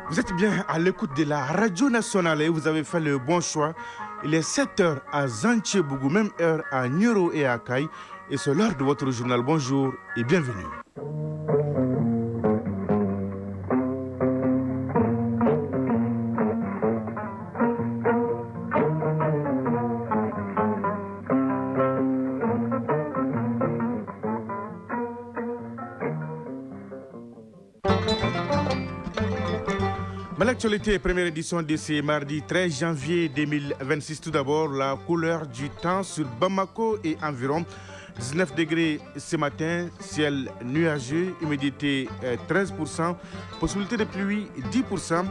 Vous êtes bien à l'écoute de la radio nationale et vous avez fait le bon choix. Il est 7h à Zantchiebougou, même heure à Nyoro et à Kaï. Et c'est l'heure de votre journal. Bonjour et bienvenue. L'actualité, première édition de ce mardi 13 janvier 2026. Tout d'abord, la couleur du temps sur Bamako et environ. 19 degrés ce matin, ciel nuageux, humidité 13%, possibilité de pluie 10%,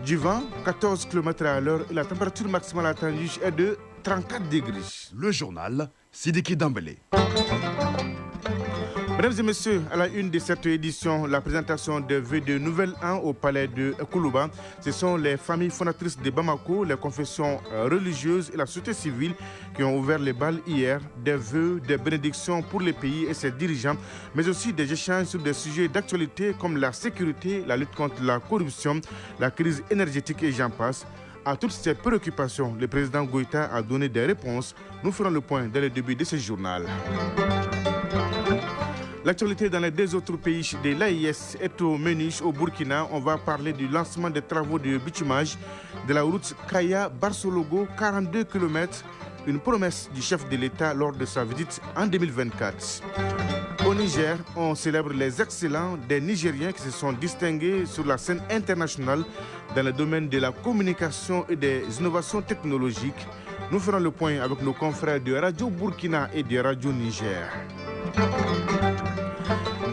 du vent 14 km à l'heure et la température maximale attendue est de 34 degrés. Le journal, Sidiki Dambélé. Mesdames et messieurs, à la une de cette édition, la présentation des vœux de Nouvel An au palais de Koulouba. Ce sont les familles fondatrices de Bamako, les confessions religieuses et la société civile qui ont ouvert les balles hier. Des vœux, des bénédictions pour les pays et ses dirigeants, mais aussi des échanges sur des sujets d'actualité comme la sécurité, la lutte contre la corruption, la crise énergétique et j'en passe. À toutes ces préoccupations, le président Goïta a donné des réponses. Nous ferons le point dès le début de ce journal. L'actualité dans les deux autres pays de l'AIS est au menu au Burkina. On va parler du lancement des travaux de bitumage de la route Kaya-Barsologo, 42 km, une promesse du chef de l'État lors de sa visite en 2024. Au Niger, on célèbre les excellents des Nigériens qui se sont distingués sur la scène internationale dans le domaine de la communication et des innovations technologiques. Nous ferons le point avec nos confrères de Radio Burkina et de Radio Niger.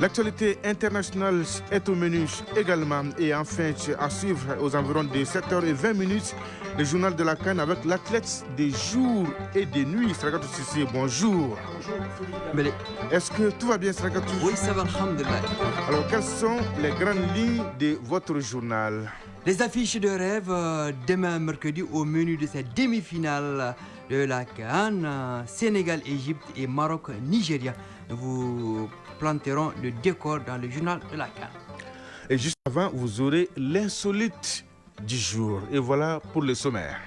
L'actualité internationale est au menu également et enfin à suivre aux environs de 7h20, le journal de la CAN avec l'athlète des jours et des nuits. Sragatou Sissi, bonjour. Bonjour. Est-ce que tout va bien, Sragatou? Oui, ça va, alhamdoulilah. Alors, quelles sont les grandes lignes de votre journal? Les affiches de rêve demain mercredi au menu de cette demi-finale de la CAN, Sénégal-Égypte et Maroc-Nigeria. Vous planterons le décor dans le journal de la CAN. Et juste avant, vous aurez l'insolite du jour. Et voilà pour le sommaire.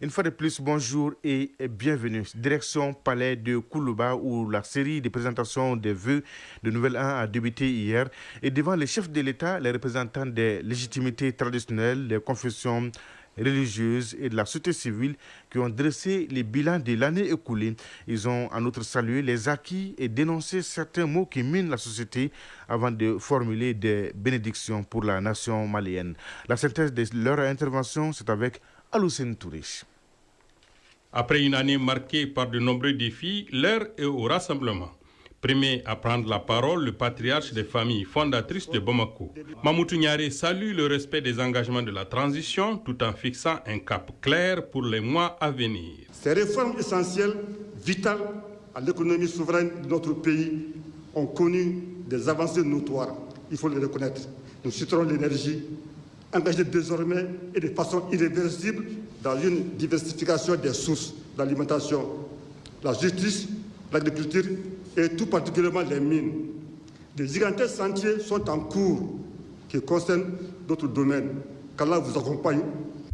Une fois de plus, bonjour et bienvenue. Direction Palais de Koulouba où la série de présentations des vœux de Nouvel An a débuté hier. Et devant les chefs de l'État, les représentants des légitimités traditionnelles, des confessions religieuses et de la société civile qui ont dressé les bilans de l'année écoulée. Ils ont en outre salué les acquis et dénoncé certains mots qui minent la société avant de formuler des bénédictions pour la nation malienne. La synthèse de leur intervention, c'est avec Aloussène Tourish. Après une année marquée par de nombreux défis, l'heure est au rassemblement. Premier à prendre la parole, le patriarche des familles fondatrices de Bamako. Mamoutou Niaré salue le respect des engagements de la transition tout en fixant un cap clair pour les mois à venir. Ces réformes essentielles, vitales à l'économie souveraine de notre pays, ont connu des avancées notoires. Il faut les reconnaître. Nous citerons l'énergie, engagée désormais et de façon irréversible dans une diversification des sources d'alimentation, la justice, l'agriculture et tout particulièrement les mines. Des gigantesques chantiers sont en cours qui concernent d'autres domaines. Qu'Allah vous accompagne.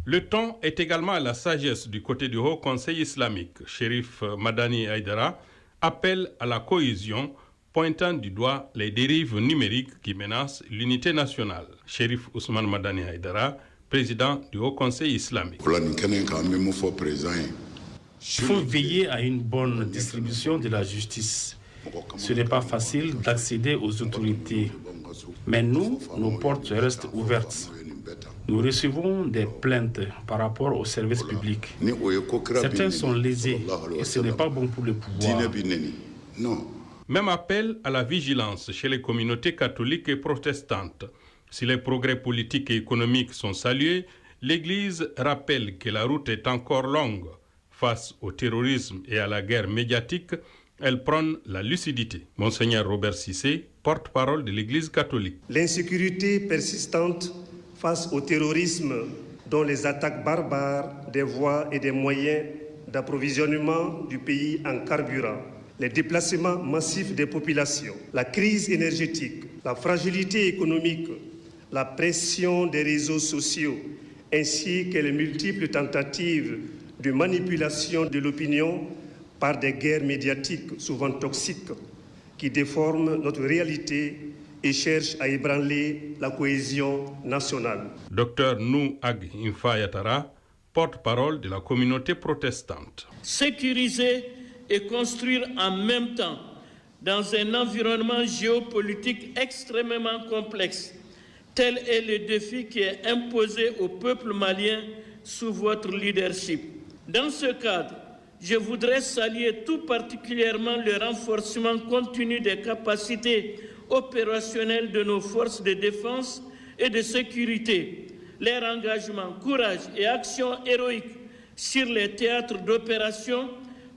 Le ton est également à la sagesse du côté du Haut Conseil islamique. Chérif Madani Haïdara appelle à la cohésion, pointant du doigt les dérives numériques qui menacent l'unité nationale. Chérif Ousmane Madani Haïdara, président du Haut Conseil islamique. Il faut veiller à une bonne distribution de la justice. Ce n'est pas facile d'accéder aux autorités. Mais nous, nos portes restent ouvertes. Nous recevons des plaintes par rapport aux services publics. Certains sont lésés et ce n'est pas bon pour le pouvoir. Même appel à la vigilance chez les communautés catholiques et protestantes. Si les progrès politiques et économiques sont salués, l'Église rappelle que la route est encore longue. Face au terrorisme et à la guerre médiatique, elle prône la lucidité. Monseigneur Robert Cissé, porte-parole de l'Église catholique. L'insécurité persistante face au terrorisme, dont les attaques barbares des voies et des moyens d'approvisionnement du pays en carburant, les déplacements massifs des populations, la crise énergétique, la fragilité économique, la pression des réseaux sociaux, ainsi que les multiples tentatives de manipulation de l'opinion par des guerres médiatiques souvent toxiques qui déforment notre réalité et cherchent à ébranler la cohésion nationale. Dr Nou Ag Infayatara, porte-parole de la communauté protestante. Sécuriser et construire en même temps dans un environnement géopolitique extrêmement complexe. Tel est le défi qui est imposé au peuple malien sous votre leadership. Dans ce cadre, je voudrais saluer tout particulièrement le renforcement continu des capacités opérationnelles de nos forces de défense et de sécurité, leur engagement, courage et action héroïque sur les théâtres d'opération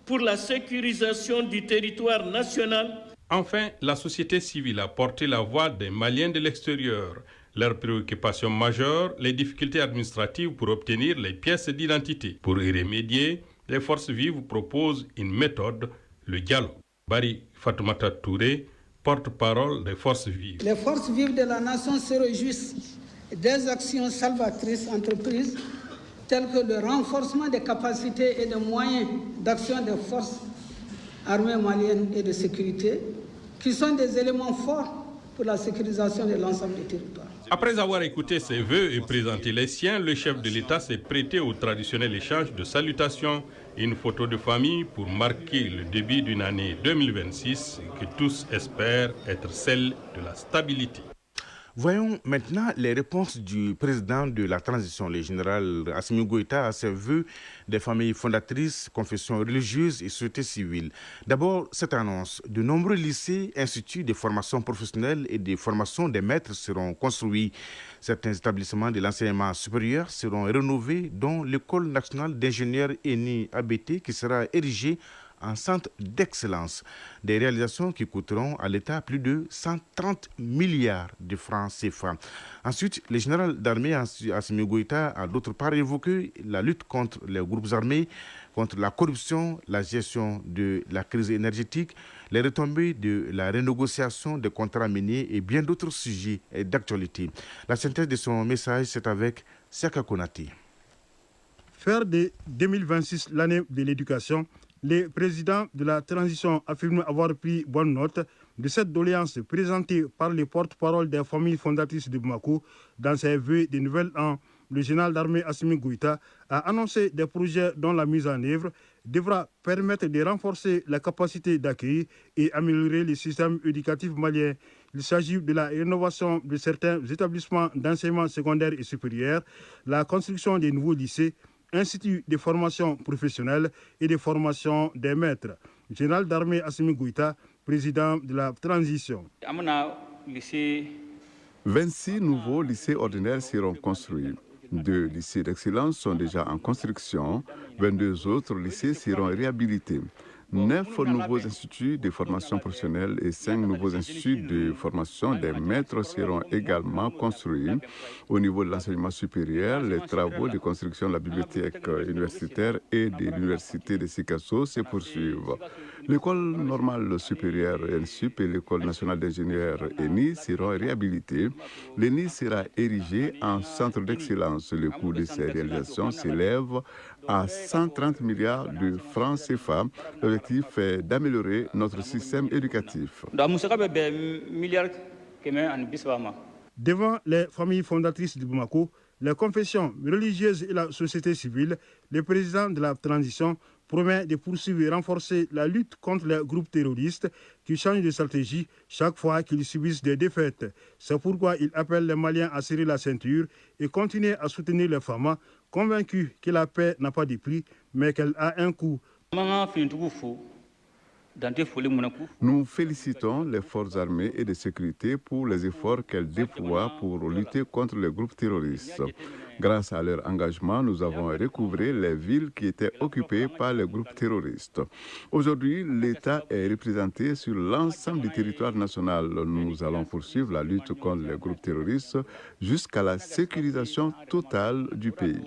pour la sécurisation du territoire national. Enfin, la société civile a porté la voix des Maliens de l'extérieur. Leurs préoccupations majeures, les difficultés administratives pour obtenir les pièces d'identité. Pour y remédier, les forces vives proposent une méthode, le dialogue. Bari Fatoumata Touré, porte-parole des forces vives. Les forces vives de la nation se réjouissent des actions salvatrices entreprises telles que le renforcement des capacités et des moyens d'action des forces armées maliennes et de sécurité, qui sont des éléments forts pour la sécurisation de l'ensemble du territoire. Après avoir écouté ses vœux et présenté les siens, le chef de l'État s'est prêté au traditionnel échange de salutations et une photo de famille pour marquer le début d'une année 2026 que tous espèrent être celle de la stabilité. Voyons maintenant les réponses du président de la transition, le général Assimi Goïta, à ses vœux des familles fondatrices, confessions religieuses et sociétés civiles. D'abord, cette annonce. De nombreux lycées, instituts de formation professionnelle et de formation des maîtres seront construits. Certains établissements de l'enseignement supérieur seront rénovés, dont l'École nationale d'ingénieurs ENI ABT qui sera érigée en centre d'excellence. Des réalisations qui coûteront à l'État plus de 130 milliards de francs CFA. Ensuite, le général d'armée Assimi Goïta a d'autre part évoqué la lutte contre les groupes armés, contre la corruption, la gestion de la crise énergétique, les retombées de la renégociation des contrats miniers et bien d'autres sujets d'actualité. La synthèse de son message, c'est avec Siaka Konati. Faire de 2026 l'année de l'éducation, le président de la transition affirme avoir pris bonne note de cette doléance présentée par les porte-parole des familles fondatrices de Bamako dans ses vœux de nouvel an. Le général d'armée Assimi Goïta a annoncé des projets dont la mise en œuvre devra permettre de renforcer la capacité d'accueil et améliorer le système éducatif malien. Il s'agit de la rénovation de certains établissements d'enseignement secondaire et supérieur, la construction de nouveaux lycées, instituts de formation professionnelle et de formation des maîtres. Général d'armée Assimi Goïta, président de la transition. 26 nouveaux lycées ordinaires seront construits. 2 lycées d'excellence sont déjà en construction. 22 autres lycées seront réhabilités. 9 nouveaux instituts de formation professionnelle et 5 nouveaux instituts de formation des maîtres seront également construits. Au niveau de l'enseignement supérieur, les travaux de construction de la bibliothèque universitaire et de l'université de Sikasso se poursuivent. L'école normale supérieure ENSUP et l'école nationale d'ingénieurs ENI seront réhabilitées. L'ENI sera érigé en centre d'excellence. Le coût de ces réalisations s'élève à 130 milliards de francs CFA. L'objectif est d'améliorer notre système éducatif. Devant les familles fondatrices de Bamako, les confessions religieuses et la société civile, le président de la transition promet de poursuivre et renforcer la lutte contre les groupes terroristes qui changent de stratégie chaque fois qu'ils subissent des défaites. C'est pourquoi il appelle les Maliens à serrer la ceinture et continuer à soutenir les femmes, convaincus que la paix n'a pas de prix, mais qu'elle a un coût. Nous félicitons les forces armées et de sécurité pour les efforts qu'elles déploient pour lutter contre les groupes terroristes. Grâce à leur engagement, nous avons recouvré les villes qui étaient occupées par les groupes terroristes. Aujourd'hui, l'État est représenté sur l'ensemble du territoire national. Nous allons poursuivre la lutte contre les groupes terroristes jusqu'à la sécurisation totale du pays.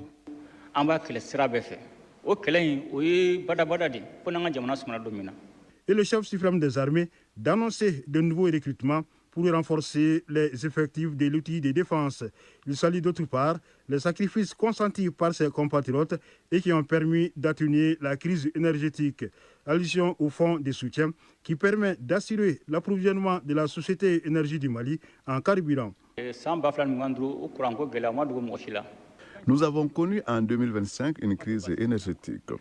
Et le chef suprême des armées d'annoncer de nouveaux recrutements pour renforcer les effectifs de l'outil de défense. Il salue d'autre part les sacrifices consentis par ses compatriotes et qui ont permis d'atténuer la crise énergétique. Allusion au fonds de soutien qui permet d'assurer l'approvisionnement de la Société Énergie du Mali en carburant. Nous avons connu en 2025 une crise énergétique.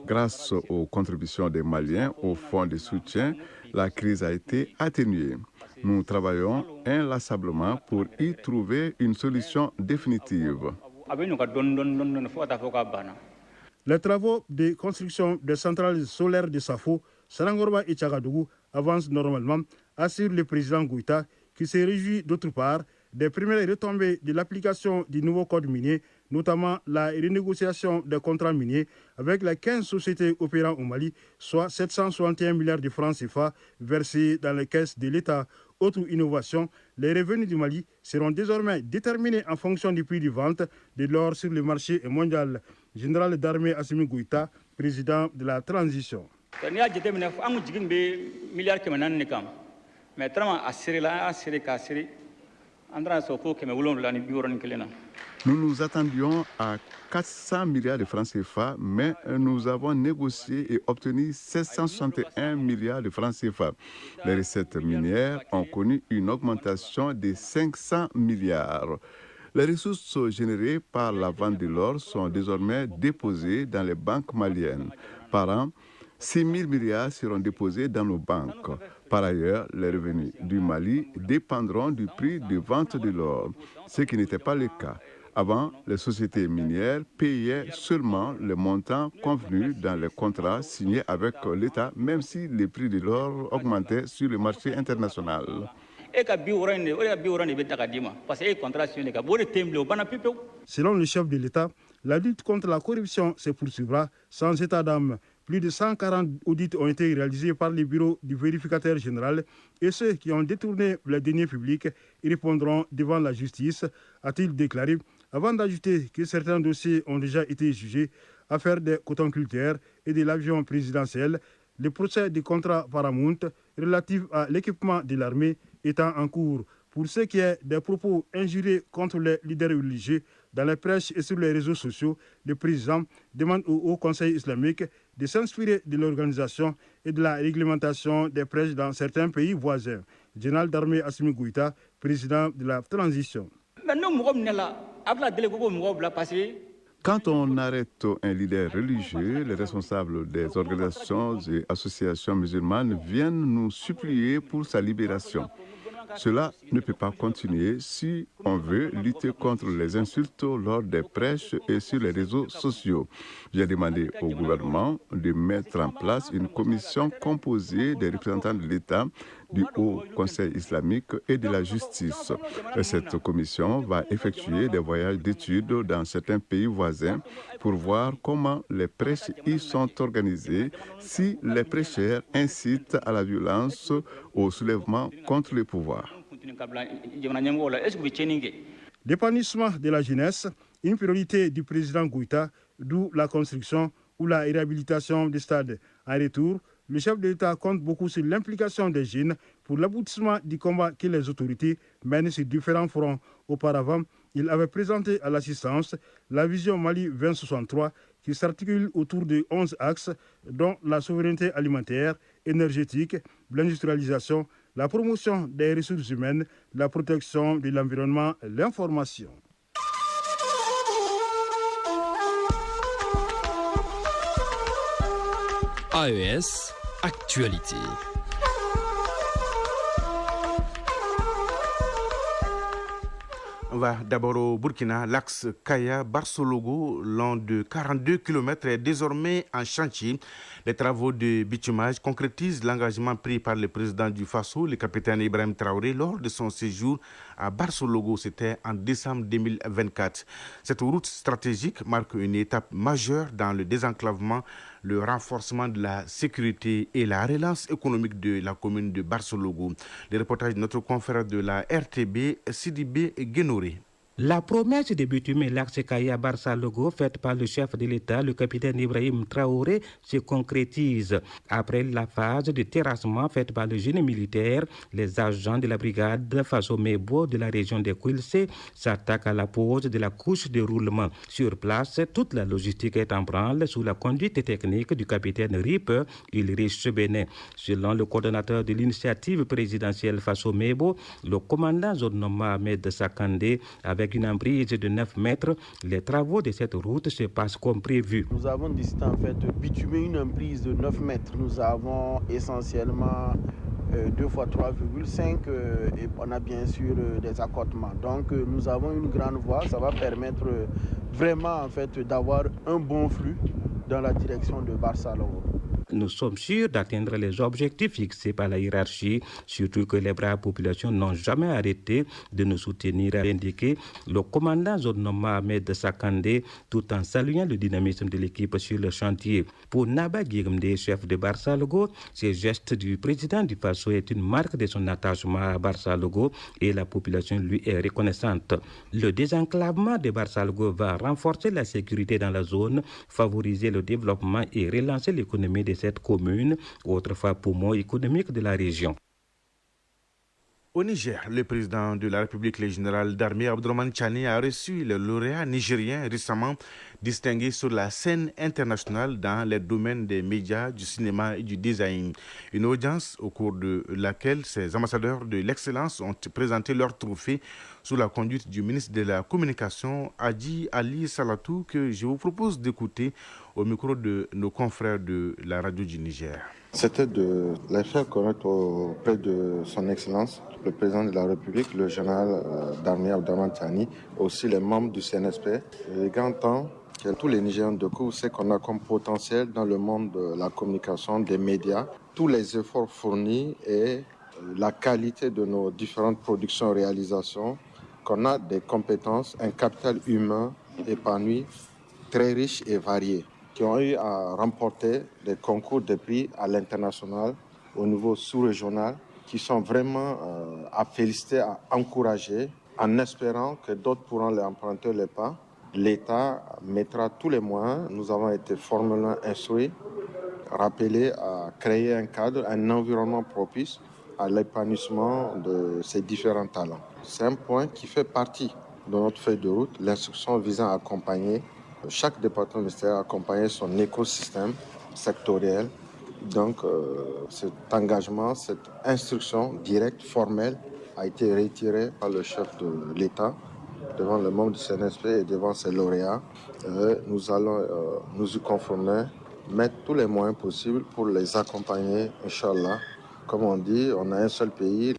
Grâce aux contributions des Maliens au fonds de soutien, la crise a été atténuée. Nous travaillons inlassablement pour y trouver une solution définitive. Les travaux de construction des centrales solaires de Safo, Sarangorba et Tchagadougou avancent normalement, assure le président Goïta, qui se réjouit d'autre part des premières retombées de l'application du nouveau code minier, notamment la renégociation des contrats miniers avec les 15 sociétés opérant au Mali, soit 761 milliards de francs CFA versés dans les caisses de l'État. Autre innovation, les revenus du Mali seront désormais déterminés en fonction du prix de vente de l'or sur le marché mondial. Général d'armée Assimi Goïta, président de la transition. Nous nous attendions à 400 milliards de francs CFA, mais nous avons négocié et obtenu 761 milliards de francs CFA. Les recettes minières ont connu une augmentation de 500 milliards. Les ressources générées par la vente de l'or sont désormais déposées dans les banques maliennes. Par an, 6 000 milliards seront déposés dans nos banques. Par ailleurs, les revenus du Mali dépendront du prix de vente de l'or, ce qui n'était pas le cas. Avant, les sociétés minières payaient seulement le montant convenu dans les contrats signés avec l'État, même si les prix de l'or augmentaient sur le marché international. Selon le chef de l'État, la lutte contre la corruption se poursuivra sans état d'âme. Plus de 140 audits ont été réalisés par le bureau du vérificateur général et ceux qui ont détourné les deniers publics répondront devant la justice, a-t-il déclaré, avant d'ajouter que certains dossiers ont déjà été jugés, affaire des cotonculteurs et de l'avion présidentiel, le procès du contrat Paramount relatif à l'équipement de l'armée étant en cours. Pour ce qui est des propos injurieux contre les leaders religieux dans les prêches et sur les réseaux sociaux, le président demande au Haut Conseil islamique de s'inspirer de l'organisation et de la réglementation des prêches dans certains pays voisins. Général d'armée Assimi Goïta, président de la transition. Quand on arrête un leader religieux, les responsables des organisations et associations musulmanes viennent nous supplier pour sa libération. Cela ne peut pas continuer si on veut lutter contre les insultes lors des prêches et sur les réseaux sociaux. J'ai demandé au gouvernement de mettre en place une commission composée des représentants de l'État, du Haut Conseil islamique et de la justice. Cette commission va effectuer des voyages d'études dans certains pays voisins pour voir comment les prêches y sont organisés, si les prêcheurs incitent à la violence, au soulèvement contre le pouvoir. L'épanouissement de la jeunesse, une priorité du président Goïta, d'où la construction ou la réhabilitation des stades. En retour, le chef de l'État compte beaucoup sur l'implication des jeunes pour l'aboutissement du combat que les autorités mènent sur différents fronts. Auparavant, il avait présenté à l'assistance la vision Mali 2063 qui s'articule autour de 11 axes, dont la souveraineté alimentaire, énergétique, l'industrialisation, la promotion des ressources humaines, la protection de l'environnement et l'information. AES Actualité. On va d'abord au Burkina. L'axe Kaya-Barsologo, long de 42 km, est désormais en chantier. Les travaux de bitumage concrétisent l'engagement pris par le président du Faso, le capitaine Ibrahim Traoré, lors de son séjour à Barcelogo. C'était en décembre 2024. Cette route stratégique marque une étape majeure dans le désenclavement, le renforcement de la sécurité et la relance économique de la commune de Barcelogo. Le reportage de notre confrère de la RTB, Sidibé Guénoré. La promesse de bitumer l'axe Kaya Barça-Logo faite par le chef de l'État, le capitaine Ibrahim Traoré, se concrétise. Après la phase de terrassement faite par le génie militaire, les agents de la brigade Faso-Mebo de la région de Quilcé s'attaquent à la pose de la couche de roulement. Sur place, toute la logistique est en branle sous la conduite technique du capitaine Rip Ulrich Benet. Selon le coordonnateur de l'initiative présidentielle Faso-Mebo, le commandant Zonoma Ahmed Sakandé, avec une emprise de 9 mètres, les travaux de cette route se passent comme prévu. Nous avons décidé en fait de bitumer une emprise de 9 mètres. Nous avons essentiellement 2 fois 3,5 et on a bien sûr des accotements. Donc nous avons une grande voie, ça va permettre vraiment en fait d'avoir un bon flux dans la direction de Barça-Logo. Nous sommes sûrs d'atteindre les objectifs fixés par la hiérarchie, surtout que les braves populations n'ont jamais arrêté de nous soutenir, a indiqué le commandant Zonoma Ahmed Sakandé, tout en saluant le dynamisme de l'équipe sur le chantier. Pour Naba Guirmde, chef de Barça-Logo, ce geste du président du Faso est une marque de son attachement à Barça-Logo et la population lui est reconnaissante. Le désenclavement de Barça-Logo va renforcer la sécurité dans la zone, favoriser le développement et relancer l'économie de cette commune, autrefois poumon économique de la région. Au Niger, le président de la République, le général d'armée Abdourahmane Tchani, a reçu le lauréat nigérien récemment distingué sur la scène internationale dans les domaines des médias, du cinéma et du design. Une audience au cours de laquelle ces ambassadeurs de l'excellence ont présenté leur trophée sous la conduite du ministre de la Communication, Hadji Ali Salatou, que je vous propose d'écouter au micro de nos confrères de la radio du Niger. C'était de les faire connaître auprès de son Excellence, le président de la République, le général d'armée Abdourahmane Tchani, aussi les membres du CNSP. Il est grand temps que tous les Nigériens de coup savent qu'on a comme potentiel dans le monde de la communication, des médias, tous les efforts fournis et la qualité de nos différentes productions et réalisations, qu'on a des compétences, un capital humain épanoui, très riche et varié, qui ont eu à remporter des concours de prix à l'international, au niveau sous-régional, qui sont vraiment à féliciter, à encourager, en espérant que d'autres pourront les emprunter les pas. L'État mettra tous les moyens. Nous avons été formellement instruits, rappelés à créer un cadre, un environnement propice à l'épanouissement de ces différents talents. C'est un point qui fait partie de notre feuille de route, l'instruction visant à accompagner chaque département ministériel, accompagner son écosystème sectoriel. Donc cet engagement, cette instruction directe, formelle, a été retirée par le chef de l'État devant le membre du CNSP et devant ses lauréats. Nous allons nous y conformer, mettre tous les moyens possibles pour les accompagner, Inch'Allah. Comme on dit, on a un seul pays.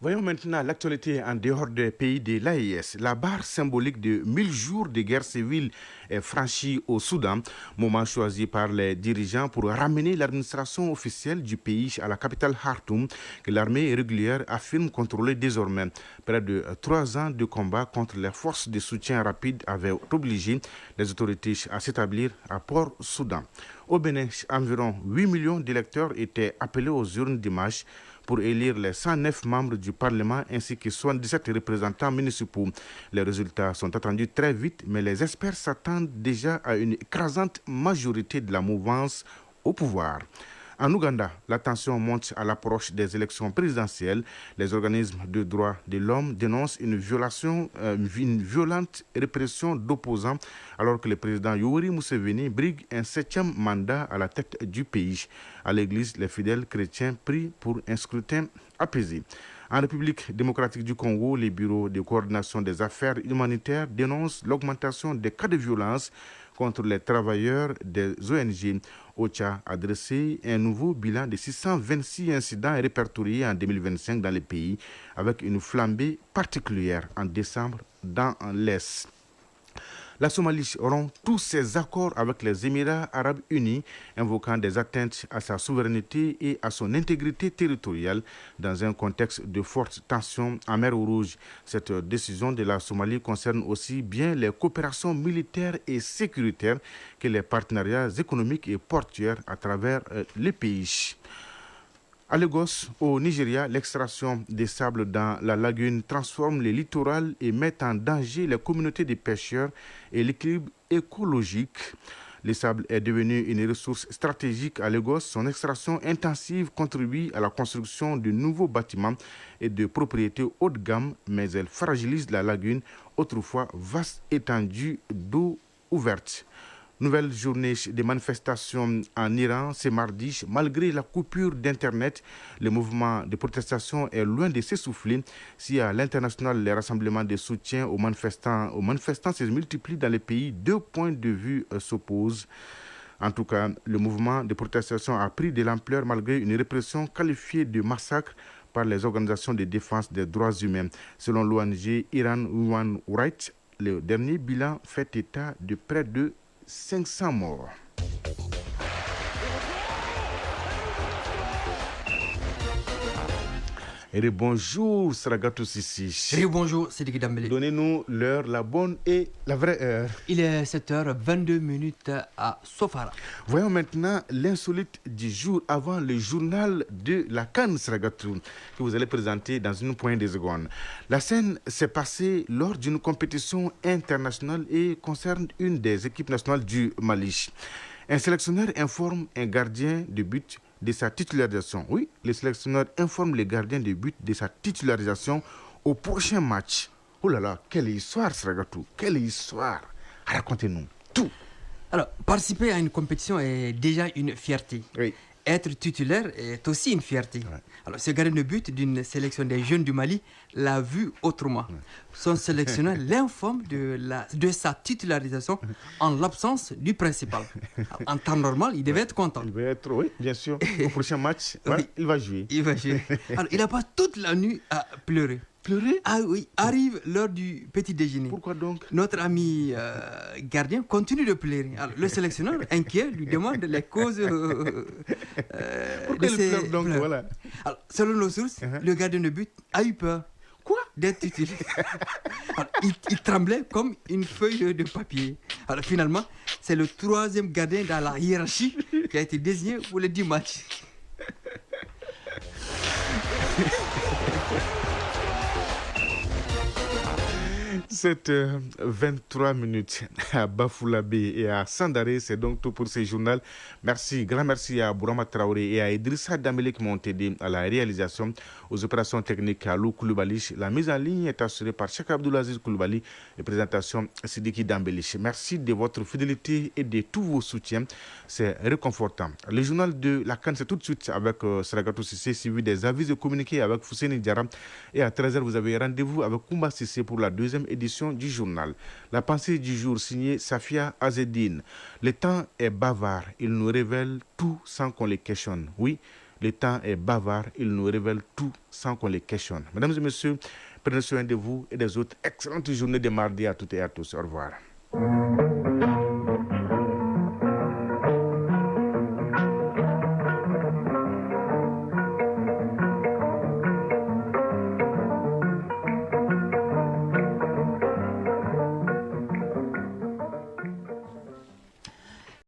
Voyons maintenant l'actualité en dehors des pays de l'AES. La barre symbolique de 1000 jours de guerre civile est franchie au Soudan, moment choisi par les dirigeants pour ramener l'administration officielle du pays à la capitale Khartoum, que l'armée régulière affirme contrôler désormais. Près de 3 ans de combat contre les forces de soutien rapide avaient obligé les autorités à s'établir à Port-Soudan. Au Bénin, environ 8 millions d'électeurs étaient appelés aux urnes dimanche pour élire les 109 membres du Parlement ainsi que 77 représentants municipaux. Les résultats sont attendus très vite, mais les experts s'attendent déjà à une écrasante majorité de la mouvance au pouvoir. En Ouganda, la tension monte à l'approche des élections présidentielles. Les organismes de droits de l'homme dénoncent une violente répression d'opposants alors que le président Yoweri Museveni brigue un 7e mandat à la tête du pays. À l'église, les fidèles chrétiens prient pour un scrutin apaisé. En République démocratique du Congo, les bureaux de coordination des affaires humanitaires dénoncent l'augmentation des cas de violence contre les travailleurs des ONG. OCHA a dressé un nouveau bilan de 626 incidents répertoriés en 2025 dans le pays, avec une flambée particulière en décembre dans l'Est. La Somalie rompt tous ses accords avec les Émirats arabes unis, invoquant des atteintes à sa souveraineté et à son intégrité territoriale dans un contexte de forte tension en mer Rouge. Cette décision de la Somalie concerne aussi bien les coopérations militaires et sécuritaires que les partenariats économiques et portuaires à travers les pays. À Lagos, au Nigeria, l'extraction des sables dans la lagune transforme les littoraux et met en danger les communautés de pêcheurs et l'équilibre écologique. Le sable est devenu une ressource stratégique à Lagos. Son extraction intensive contribue à la construction de nouveaux bâtiments et de propriétés haut de gamme, mais elle fragilise la lagune, autrefois vaste étendue d'eau ouverte. Nouvelle journée des manifestations en Iran ce mardi. Malgré la coupure d'Internet, le mouvement de protestation est loin de s'essouffler. Si à l'international, les rassemblements de soutien aux manifestants se multiplient dans les pays, deux points de vue s'opposent. En tout cas, le mouvement de protestation a pris de l'ampleur malgré une répression qualifiée de massacre par les organisations de défense des droits humains. Selon l'ONG Iran Human Rights, le dernier bilan fait état de près de 500 morts. Et bonjour, Saragatou Sissi. Et bonjour, Sidiki Dambélé. Donnez-nous l'heure, la bonne et la vraie heure. Il est 7h22 à Sofara. Voyons maintenant l'insolite du jour avant le journal de la CAN, Saragatou, que vous allez présenter dans une poignée de secondes. La scène s'est passée lors d'une compétition internationale et concerne une des équipes nationales du Mali. Un sélectionneur informe un gardien de but de sa titularisation. Oui, le sélectionneur informe le gardien de but de sa titularisation au prochain match. Oh là là, quelle histoire, Saragatou, quelle histoire. Racontez-nous tout. Alors, participer à une compétition est déjà une fierté. Oui. Être titulaire est aussi une fierté. Ouais. Alors, ce gardien de but d'une sélection des jeunes du Mali l'a vu autrement. Ouais. Son sélectionneur l'informe de sa titularisation en l'absence du principal. Alors, en temps normal, il devait être content. Il devait être, oui, bien sûr. Au prochain match, oui, il va jouer. Il va jouer. Alors, il n'a pas toute la nuit à pleurer. Pleurer? Ah oui, arrive l'heure du petit déjeuner. Pourquoi donc? Notre ami gardien continue de pleurer. Alors, le sélectionneur, inquiet, lui demande les causes pourquoi il pleure donc, voilà. Alors, selon nos sources, le gardien de but a eu peur. Quoi? D'être titulaire. Il tremblait comme une feuille de papier. Alors finalement, c'est le troisième gardien dans la hiérarchie qui a été désigné pour les 10 matchs. 7h23 à Bafoulabé et à Sandaré. C'est donc tout pour ce journal. Merci, grand merci à Bourama Traoré et à Idrissa Dambélé qui m'ont aidé à la réalisation, aux opérations techniques à Lou Koulibaly. La mise en ligne est assurée par Cheikh Abdoulaziz Koulibaly et présentation Sidiki Dambélé. Merci de votre fidélité et de tous vos soutiens. C'est réconfortant. Le journal de la CAN, c'est tout de suite avec Saragatou Sissé, suivi des avis et communiqués avec Fousséni Diarra. Et à 13h, vous avez rendez-vous avec Koumba Sissé pour la deuxième édition du journal. La pensée du jour signée Safia Azedine. Le temps est bavard, il nous révèle tout sans qu'on les questionne. Oui, le temps est bavard, il nous révèle tout sans qu'on les questionne. Mesdames et messieurs, prenez soin de vous et des autres. Excellente journée de mardi à toutes et à tous. Au revoir.